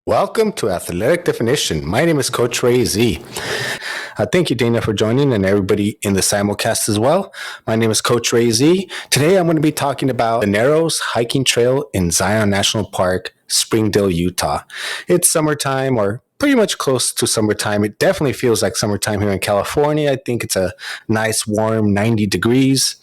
Welcome to Athletic Definition. My name is Coach Ray Z. Thank you, Dana, for joining, and everybody in the simulcast as well. My name is Coach Ray Z. Today, I'm going to be talking about the Narrows Hiking Trail in Zion National Park, Springdale, Utah. It's summertime, or pretty much close to summertime. It definitely feels like summertime here in California. I think it's a nice, warm 90 degrees.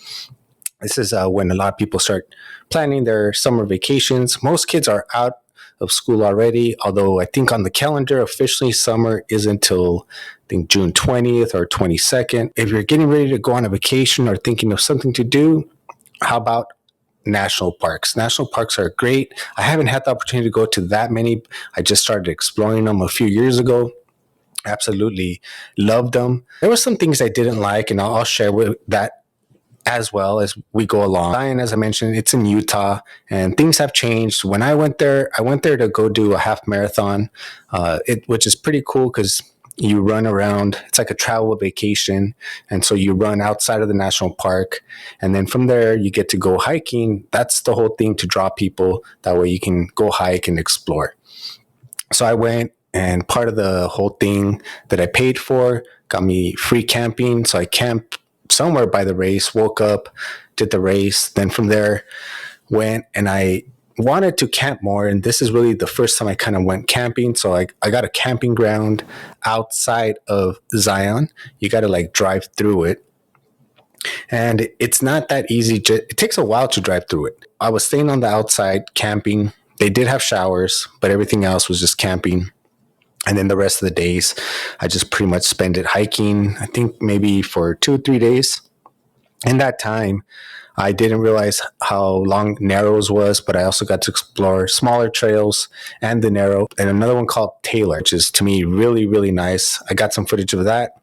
This is when a lot of people start planning their summer vacations. Most kids are out of school already, although I think on the calendar, officially summer is until I think June 20th or 22nd. If you're getting ready to go on a vacation or thinking of something to do, how about national parks? National parks are great. I haven't had the opportunity to go to that many. I just started exploring them a few years ago. Absolutely loved them. There were some things I didn't like, and I'll share with that as well as we go along. Zion, as I mentioned, it's in Utah, and things have changed. When I went there to go do a half marathon, which is pretty cool because you run around. It's like a travel vacation, and so you run outside of the national park, and then from there you get to go hiking. That's the whole thing, to draw people. That way you can go hike and explore. So I went, and part of the whole thing that I paid for got me free camping. So I camped somewhere by the race, woke up, did the race. Then from there, went, and I wanted to camp more. And this is really the first time I kind of went camping. So I got a camping ground outside of Zion. You got to like drive through it. And it's not that easy. It takes a while to drive through it. I was staying on the outside camping. They did have showers, but everything else was just camping. And then the rest of the days, I just pretty much spend it hiking, I think maybe for 2 or 3 days. In that time, I didn't realize how long Narrows was, but I also got to explore smaller trails and the Narrow, and another one called Taylor, which is to me really, really nice. I got some footage of that.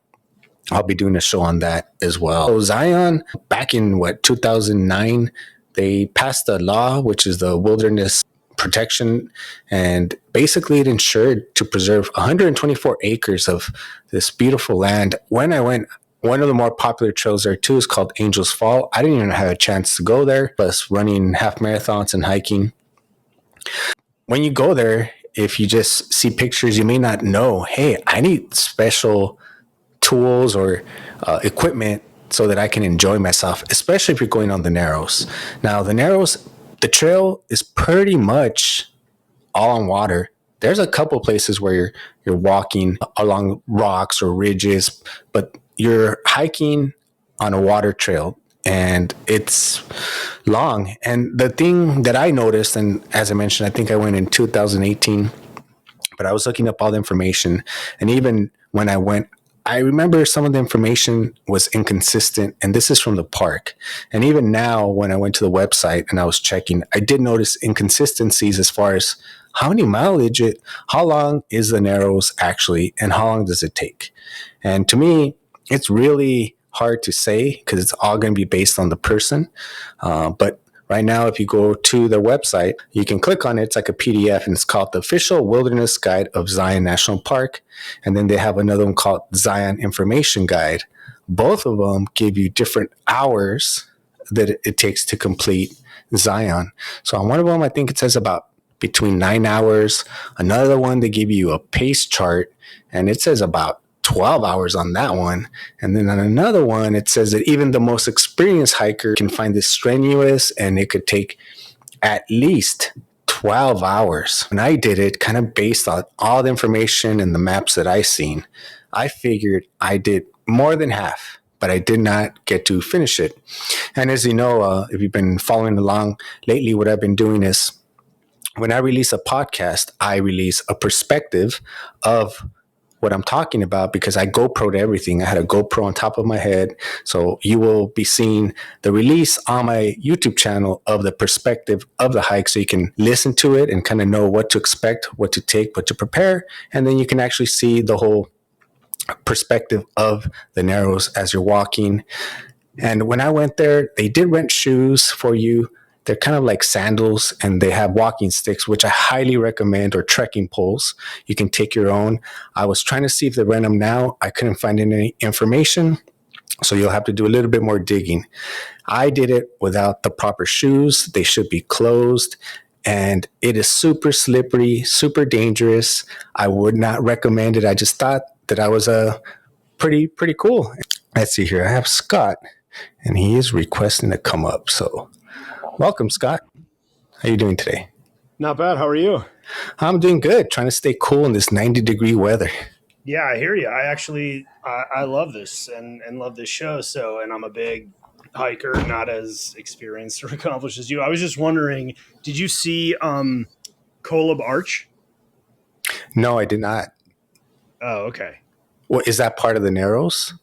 I'll be doing a show on that as well. So Zion, back in 2009, they passed a law, which is the Wilderness Protection, and basically it ensured to preserve 124 acres of this beautiful land. When I went, one of the more popular trails there too is called Angels Fall. I didn't even have a chance to go there, plus running half marathons and hiking. When you go there, if you just see pictures, you may not know, hey, I need special tools or equipment so that I can enjoy myself, especially if you're going on the Narrows. Now, the trail is pretty much all on water. There's a couple places where you're walking along rocks or ridges, but you're hiking on a water trail, and it's long. And the thing that I noticed, and as I mentioned, I think I went in 2018, but I was looking up all the information, and even when I went, I remember some of the information was inconsistent, and this is from the park. And even now, when I went to the website and I was checking, I did notice inconsistencies as far as how many mileage how long is the Narrows actually, and how long does it take? And to me, it's really hard to say because it's all going to be based on the person. But right now, if you go to their website, you can click on it. It's like a PDF, and it's called the Official Wilderness Guide of Zion National Park. And then they have another one called Zion Information Guide. Both of them give you different hours that it takes to complete Zion. So on one of them, I think it says about between 9 hours. Another one, they give you a pace chart, and it says about 12 hours on that one. And then on another one, it says that even the most experienced hiker can find this strenuous, and it could take at least 12 hours. When I did it, kind of based on all the information and the maps that I seen, I figured I did more than half, but I did not get to finish it. And as you know, if you've been following along lately, what I've been doing is when I release a podcast, I release a perspective of what I'm talking about, because I GoPro'd everything. I had a GoPro on top of my head. So you will be seeing the release on my YouTube channel of the perspective of the hike, so you can listen to it and kind of know what to expect, what to take, what to prepare. And then you can actually see the whole perspective of the Narrows as you're walking. And when I went there, they did rent shoes for you. They're kind of like sandals, and they have walking sticks, which I highly recommend, or trekking poles. You can take your own. I was trying to see if they rent them now. I couldn't find any information, so you'll have to do a little bit more digging. I did it without the proper shoes. They should be closed. and it is super slippery, super dangerous. I would not recommend it. I just thought that I was pretty cool. Let's see here. I have Scott, and he is requesting to come up. So, welcome, Scott. How are you doing today? Not bad. How are you? I'm doing good. Trying to stay cool in this 90-degree weather. Yeah, I hear you. I love this and love this show. So, and I'm a big hiker, not as experienced or accomplished as you. I was just wondering, did you see Kolob Arch? No, I did not. Oh, okay. What is that part of the Narrows?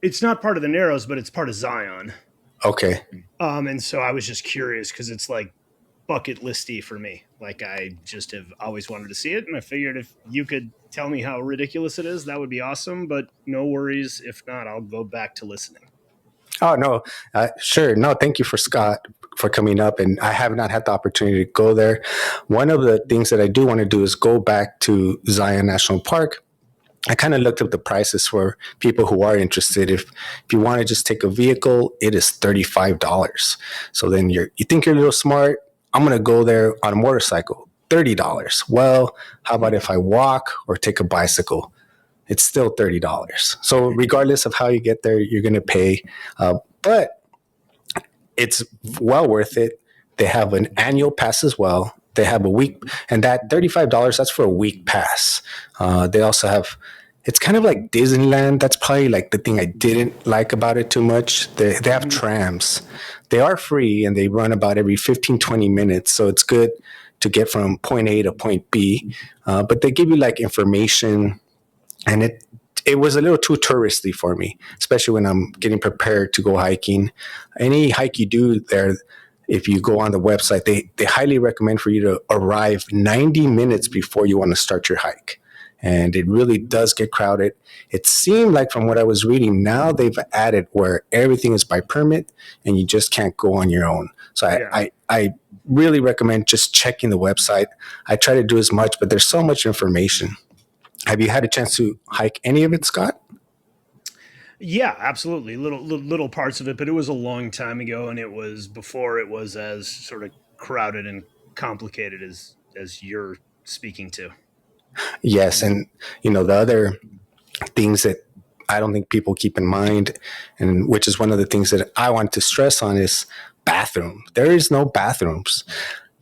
It's not part of the Narrows, but it's part of Zion. Okay. And so I was just curious because it's like bucket listy for me. Like I just have always wanted to see it, and I figured if you could tell me how ridiculous it is, that would be awesome. But no worries. If not, I'll go back to listening. Oh no, sure. No, thank you for Scott for coming up, and I have not had the opportunity to go there. One of the things that I do want to do is go back to Zion National Park. I kind of looked up the prices for people who are interested. If you want to just take a vehicle, it is $35. So then you think you're a little smart. I'm gonna go there on a motorcycle, $30. Well, how about if I walk or take a bicycle? It's still $30. So regardless of how you get there, you're gonna pay. But it's well worth it. They have an annual pass as well. They have a week, and that $35, that's for a week pass. They also have, it's kind of like Disneyland. That's probably like the thing I didn't like about it too much. They have trams. They are free and they run about every 15, 20 minutes. So it's good to get from point A to point B. But they give you like information, and it was a little too touristy for me, especially when I'm getting prepared to go hiking. Any hike you do there, if you go on the website, they highly recommend for you to arrive 90 minutes before you want to start your hike. And it really does get crowded. It seemed like from what I was reading, now they've added where everything is by permit and you just can't go on your own. So Yeah. I really recommend just checking the website. I try to do as much, but there's so much information. Have you had a chance to hike any of it, Scott? Yeah, absolutely. Little parts of it, but it was a long time ago, and it was before it was as sort of crowded and complicated as you're speaking to. Yes. And, the other things that I don't think people keep in mind, and which is one of the things that I want to stress on, is bathroom. There is no bathrooms.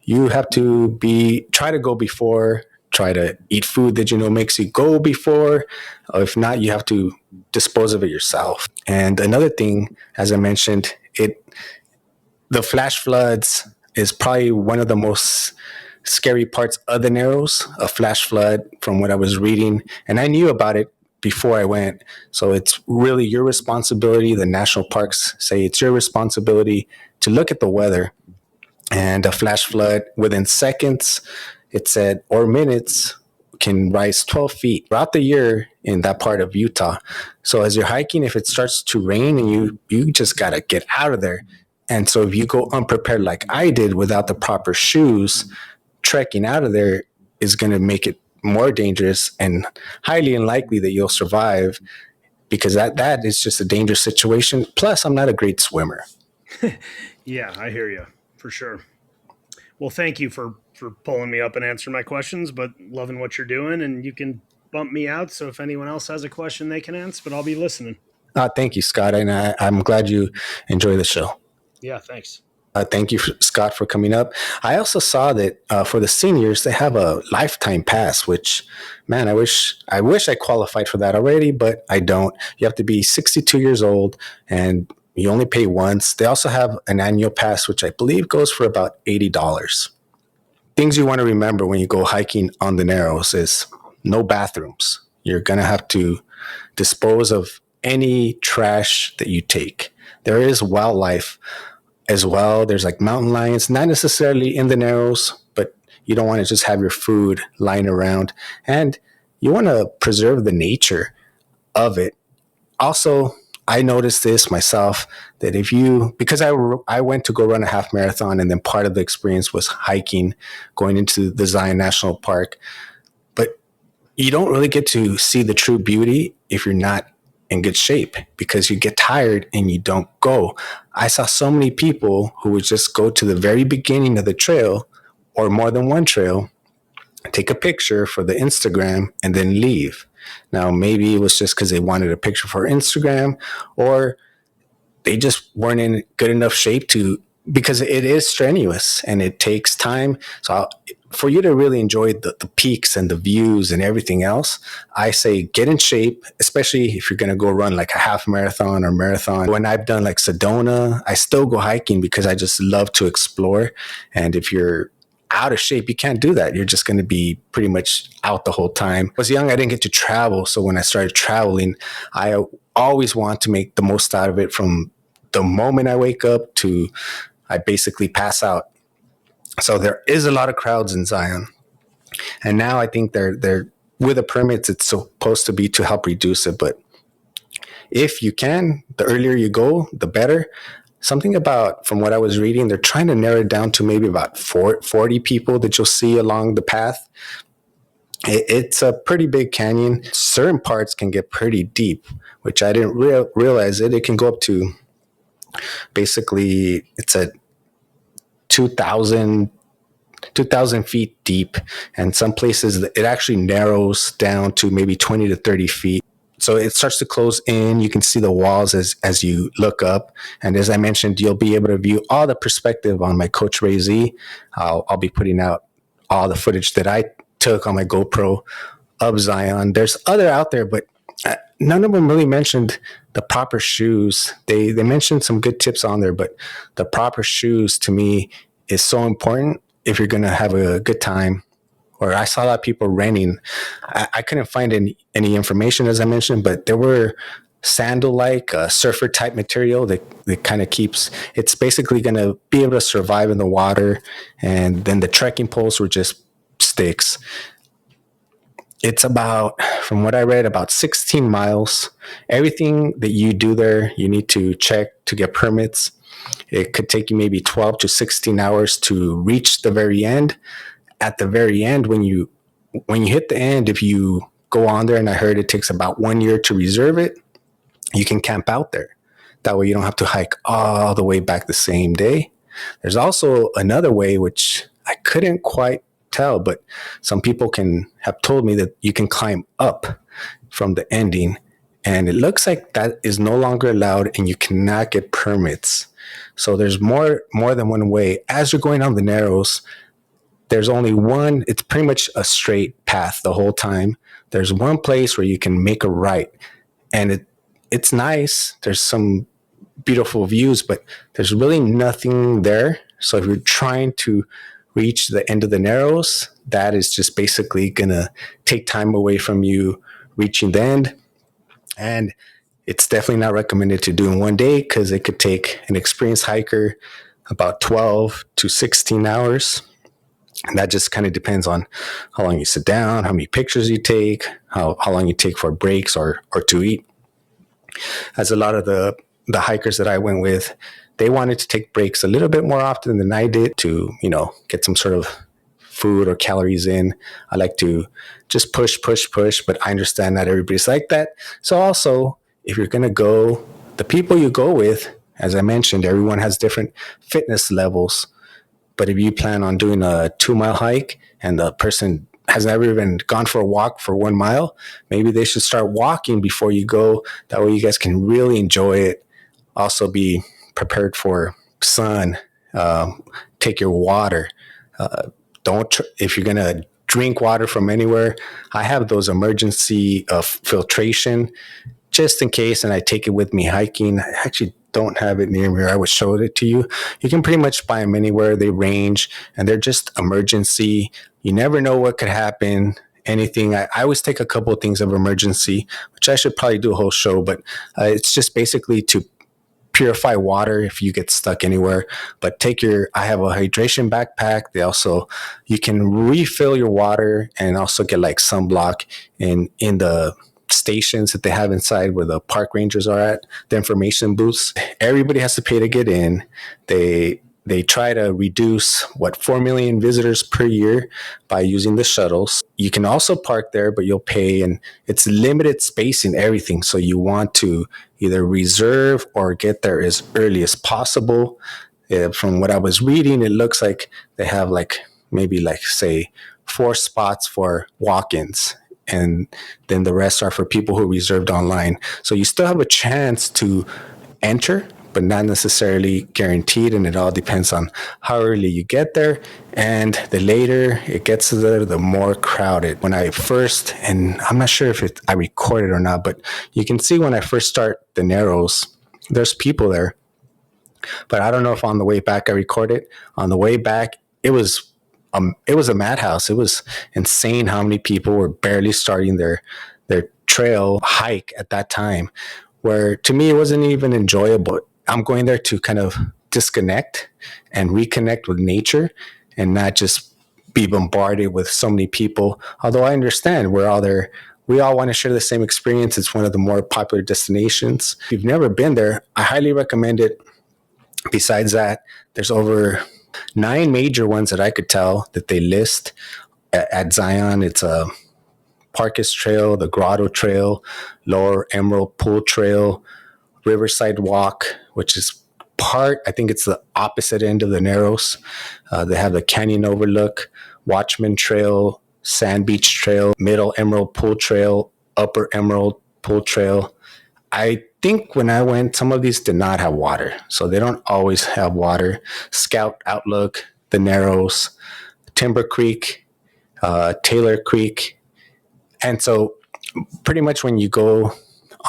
You have to try to go before, try to eat food that makes you go before. If not, you have to dispose of it yourself. And another thing, as I mentioned, the flash floods is probably one of the most scary parts of the Narrows. A flash flood, from what I was reading, and I knew about it before I went. So it's really your responsibility. The national parks say it's your responsibility to look at the weather. And a flash flood within seconds, it said, or minutes, can rise 12 feet throughout the year in that part of Utah. So as you're hiking, if it starts to rain and you just got to get out of there. And so if you go unprepared like I did without the proper shoes, trekking out of there is going to make it more dangerous and highly unlikely that you'll survive, because that is just a dangerous situation. Plus, I'm not a great swimmer. Yeah, I hear you for sure. Well, thank you for pulling me up and answering my questions, but loving what you're doing, and you can bump me out. So if anyone else has a question, they can answer, but I'll be listening. Thank you, Scott. And I'm glad you enjoy the show. Yeah, thanks. Thank you, Scott, for coming up. I also saw that for the seniors, they have a lifetime pass, which, man, I wish I qualified for that already, but I don't. You have to be 62 years old and you only pay once. They also have an annual pass, which I believe goes for about $80. Things you want to remember when you go hiking on the Narrows is no bathrooms. You're going to have to dispose of any trash that you take. There is wildlife as well. There's like mountain lions, not necessarily in the Narrows, but you don't want to just have your food lying around. And you want to preserve the nature of it. Also, I noticed this myself, that because I went to go run a half marathon, and then part of the experience was hiking, going into the Zion National Park. But you don't really get to see the true beauty if you're not in good shape, because you get tired and you don't go. I saw so many people who would just go to the very beginning of the trail or more than one trail, take a picture for the Instagram, and then leave. Now, maybe it was just because they wanted a picture for Instagram, or they just weren't in good enough shape to, because it is strenuous and it takes time. So for you to really enjoy the peaks and the views and everything else, I say get in shape, especially if you're going to go run like a half marathon or marathon. When I've done like Sedona, I still go hiking because I just love to explore. And if you're out of shape, you can't do that. You're just going to be pretty much out the whole time. I was young, I didn't get to travel. So when I started traveling, I always want to make the most out of it from the moment I wake up to I basically pass out. So there is a lot of crowds in Zion. And now I think they're with the permits, it's supposed to be to help reduce it. But if you can, the earlier you go, the better. Something about, from what I was reading, they're trying to narrow it down to maybe about 40 people that you'll see along the path. It's a pretty big canyon. Certain parts can get pretty deep, which I didn't realize it. It can go up to, basically, it's a 2,000 feet deep. And some places it actually narrows down to maybe 20 to 30 feet. So it starts to close in. You can see the walls as you look up. And as I mentioned, you'll be able to view all the perspective on my Coach Ray Z. I'll be putting out all the footage that I took on my GoPro of Zion. There's other out there, but none of them really mentioned the proper shoes. They mentioned some good tips on there, but the proper shoes to me is so important if you're going to have a good time. Or I saw a lot of people renting. I couldn't find any information, as I mentioned, but there were sandal-like surfer type material that kind of keeps, it's basically going to be able to survive in the water. And then the trekking poles were just sticks. It's about, from what I read, about 16 miles. Everything that you do there, you need to check to get permits. It could take you maybe 12 to 16 hours to reach the very end. At the very end, when you hit the end, if you go on there, and I heard it takes about 1 year to reserve it, you can camp out there. That way you don't have to hike all the way back the same day. There's also another way, which I couldn't quite tell, but some people have told me that you can climb up from the ending, and it looks like that is no longer allowed and you cannot get permits. So there's more than one way. As you're going on the narrows, there's only one, it's pretty much a straight path the whole time. There's one place where you can make a right, and it's nice. There's some beautiful views, but there's really nothing there. So if you're trying to reach the end of the narrows, that is just basically gonna take time away from you reaching the end. And it's definitely not recommended to do in one day, because it could take an experienced hiker about 12 to 16 hours. And that just kind of depends on how long you sit down, how many pictures you take, how long you take for breaks or to eat. As a lot of the hikers that I went with, they wanted to take breaks a little bit more often than I did to, get some sort of food or calories in. I like to just push, but I understand not everybody's like that. So also, if you're going to go, the people you go with, as I mentioned, everyone has different fitness levels. But if you plan on doing a 2-mile hike and the person has never even gone for a walk for 1 mile, maybe they should start walking before you go. That way you guys can really enjoy it. Also be prepared for sun. Take your water. If you're going to drink water from anywhere, I have those emergency filtration just in case, and I take it with me hiking. I actually don't have it near me. I would show it to you. You can pretty much buy them anywhere. They range, and they're just emergency. You never know what could happen. Anything. I always take a couple of things of emergency, which I should probably do a whole show, but it's just basically to purify water if you get stuck anywhere. But I have a hydration backpack. You can refill your water and also get like sunblock in the stations that they have inside where the park rangers are at, the information booths. Everybody has to pay to get in. They try to reduce 4 million visitors per year by using the shuttles. You can also park there, but you'll pay, and it's limited space in everything. So you want to either reserve or get there as early as possible. From what I was reading, it looks like they have like maybe like say 4 spots for walk-ins, and then the rest are for people who reserved online. So you still have a chance to enter, but not necessarily guaranteed, and it all depends on how early you get there. And the later it gets there, the more crowded. When I first, and I'm not sure if I recorded or not, but you can see when I first start the Narrows, there's people there. But I don't know if on the way back I recorded. On the way back, it was a madhouse. It was insane how many people were barely starting their trail hike at that time, where to me it wasn't even enjoyable. I'm going there to kind of disconnect and reconnect with nature and not just be bombarded with so many people. Although I understand we're all there. We all want to share the same experience. It's one of the more popular destinations. If you've never been there, I highly recommend it. Besides that, there's over 9 major ones that I could tell that they list at Zion. It's a Parkes Trail, the Grotto Trail, Lower Emerald Pool Trail, Riverside Walk, which is I think it's the opposite end of the Narrows. They have the Canyon Overlook, Watchman Trail, Sand Beach Trail, Middle Emerald Pool Trail, Upper Emerald Pool Trail. I think when I went, some of these did not have water, so they don't always have water. Scout Outlook, the Narrows, Timber Creek, Taylor Creek. And so pretty much when you go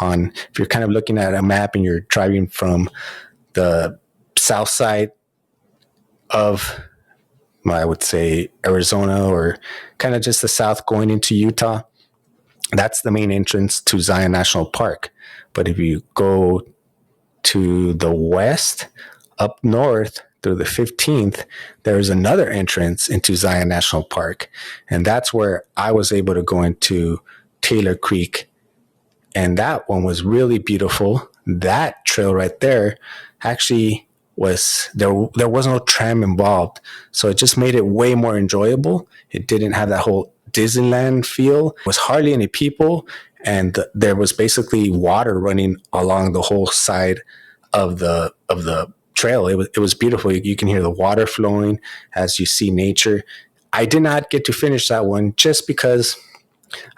on, if you're kind of looking at a map and you're driving from the south side of, I would say, Arizona, or kind of just the south going into Utah, that's the main entrance to Zion National Park. But if you go to the west, up north through the 15th, there's another entrance into Zion National Park. And that's where I was able to go into Taylor Creek. And that one was really beautiful. That trail right there actually was, there was no tram involved. So it just made it way more enjoyable. It didn't have that whole Disneyland feel. It was hardly any people. And there was basically water running along the whole side of the trail. It was beautiful. You can hear the water flowing as you see nature. I did not get to finish that one just because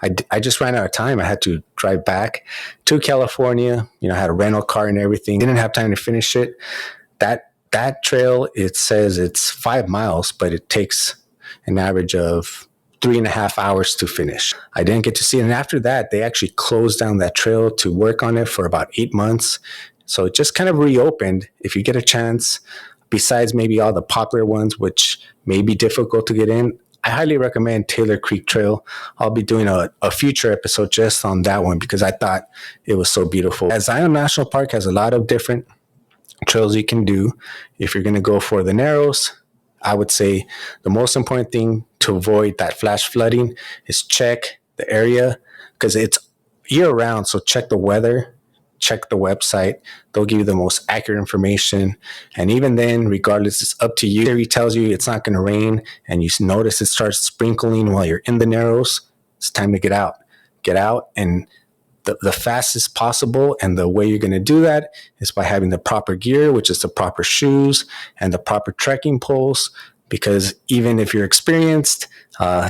I just ran out of time. I had to drive back to California. I had a rental car and everything. Didn't have time to finish it. That trail, it says it's 5 miles, but it takes an average of 3.5 hours to finish. I didn't get to see it. And after that, they actually closed down that trail to work on it for about 8 months. So it just kind of reopened. If you get a chance, besides maybe all the popular ones, which may be difficult to get in, I highly recommend Taylor Creek Trail. I'll be doing a future episode just on that one because I thought it was so beautiful. As Zion National Park has a lot of different trails you can do. If you're going to go for the Narrows, I would say the most important thing to avoid that flash flooding is check the area, because it's year round. So check the weather, check the website. They'll give you the most accurate information. And even then, regardless, it's up to you. Theory tells you it's not going to rain and you notice it starts sprinkling while you're in the Narrows, it's time to get out. Get out, and the fastest possible. And the way you're going to do that is by having the proper gear, which is the proper shoes and the proper trekking poles. Because even if you're experienced,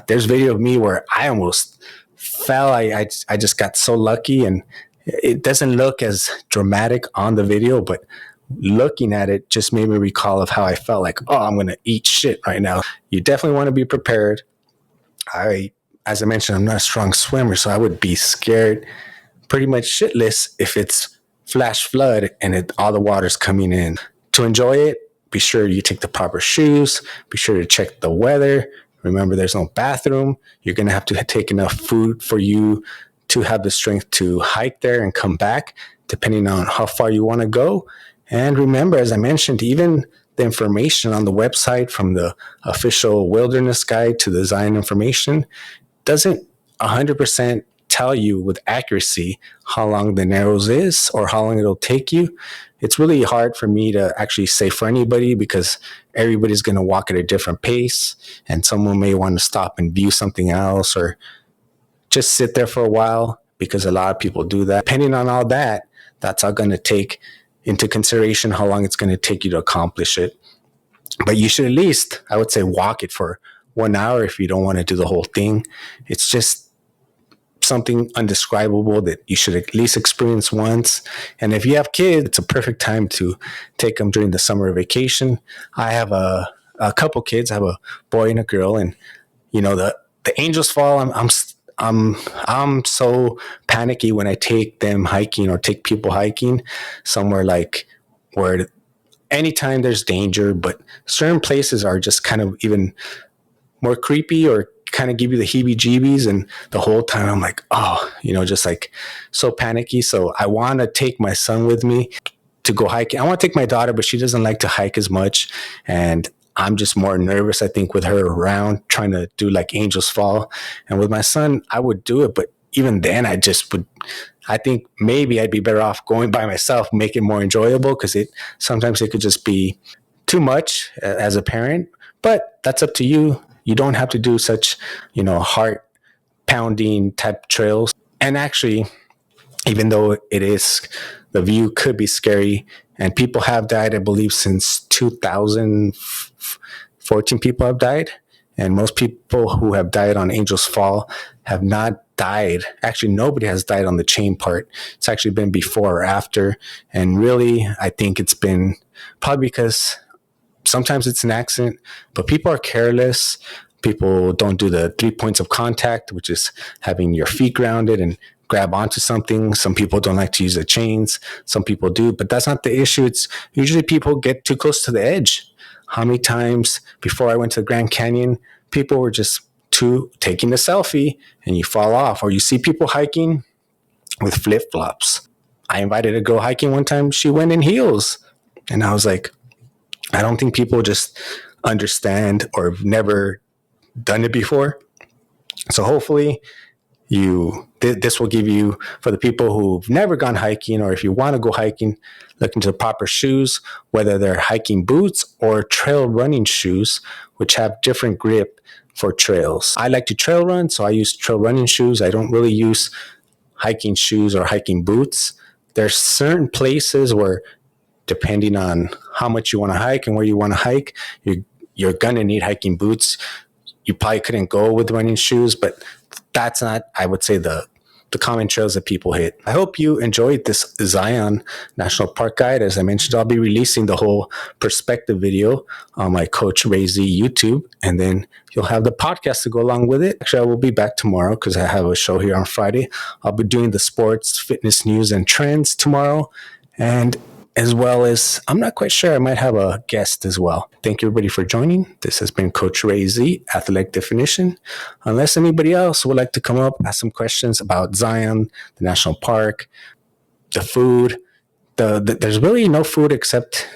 there's video of me where I almost fell. I just got so lucky, and it doesn't look as dramatic on the video, but looking at it just made me recall of how I felt like, oh, I'm going to eat shit right now. You definitely want to be prepared. As I mentioned, I'm not a strong swimmer, so I would be scared pretty much shitless if it's flash flood and all the water's coming in. To enjoy it, be sure you take the proper shoes. Be sure to check the weather. Remember, there's no bathroom. You're going to have to take enough food for you to have the strength to hike there and come back, depending on how far you want to go. And remember, as I mentioned, even the information on the website, from the official wilderness guide to the Zion information, doesn't 100% tell you with accuracy how long the Narrows is or how long it'll take you. It's really hard for me to actually say for anybody, because everybody's going to walk at a different pace, and someone may want to stop and view something else or just sit there for a while, because a lot of people do that. Depending on all that, that's all going to take into consideration how long it's going to take you to accomplish it. But you should at least, I would say, walk it for 1 hour if you don't want to do the whole thing. It's just something undescribable that you should at least experience once. And if you have kids, it's a perfect time to take them during the summer vacation. I have a couple kids. I have a boy and a girl, and the angels fall. I'm so panicky when I take them hiking or take people hiking somewhere like where anytime there's danger, but certain places are just kind of even more creepy or kind of give you the heebie-jeebies. And the whole time I'm like, oh, just like so panicky. So I want to take my son with me to go hiking. I want to take my daughter, but she doesn't like to hike as much. And I'm just more nervous, I think, with her around trying to do like Angels Fall. And with my son, I would do it. But even then, I think maybe I'd be better off going by myself, make it more enjoyable, because sometimes it could just be too much as a parent. But that's up to you. You don't have to do such, heart pounding type trails. And actually, even though the view could be scary, and people have died, I believe, since 2014 people have died. And most people who have died on Angels Fall have not died. Actually, nobody has died on the chain part. It's actually been before or after. And really, I think it's been probably because sometimes it's an accident, but people are careless. People don't do the 3 points of contact, which is having your feet grounded and grab onto something. Some people don't like to use the chains. Some people do, but that's not the issue. It's usually people get too close to the edge. How many times before I went to the Grand Canyon, people were just taking a selfie and you fall off, or you see people hiking with flip-flops. I invited a girl hiking one time. She went in heels. And I was like, I don't think people just understand or have never done it before. So hopefully this will give you, for the people who've never gone hiking, or if you want to go hiking, look into the proper shoes, whether they're hiking boots or trail running shoes, which have different grip for trails. I like to trail run, so I use trail running shoes. I don't really use hiking shoes or hiking boots. There's certain places where, depending on how much you want to hike and where you want to hike, you're going to need hiking boots. You probably couldn't go with running shoes, but that's not, I would say, the common trails that people hit. I hope you enjoyed this Zion National Park guide. As I mentioned, I'll be releasing the whole perspective video on my Coach Ray Z YouTube, and then you'll have the podcast to go along with it. Actually, I will be back tomorrow because I have a show here on Friday. I'll be doing the sports, fitness news, and trends tomorrow. And as well as, I'm not quite sure, I might have a guest as well. Thank you, everybody, for joining. This has been Coach Ray Z, Athletic Definition. Unless anybody else would like to come up, ask some questions about Zion, the national park, the food. There's really no food except,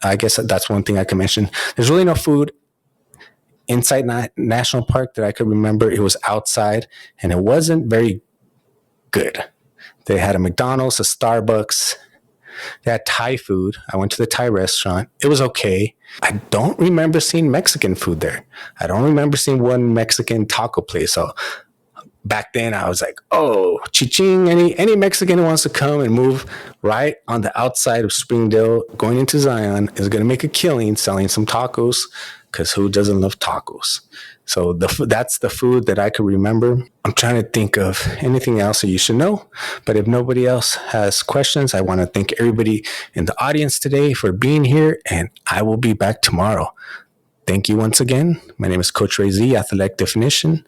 I guess that's one thing I can mention. There's really no food inside National Park that I could remember. It was outside, and it wasn't very good. They had a McDonald's, a Starbucks. They had Thai food. I went to the Thai restaurant. It was okay. I don't remember seeing Mexican food there. I don't remember seeing one Mexican taco place. So back then I was like, oh, chi-ching, any Mexican who wants to come and move right on the outside of Springdale going into Zion is going to make a killing selling some tacos, because who doesn't love tacos? So that's the food that I could remember. I'm trying to think of anything else that you should know. But if nobody else has questions, I want to thank everybody in the audience today for being here, and I will be back tomorrow. Thank you once again. My name is Coach Ray Z, Athletic Definition.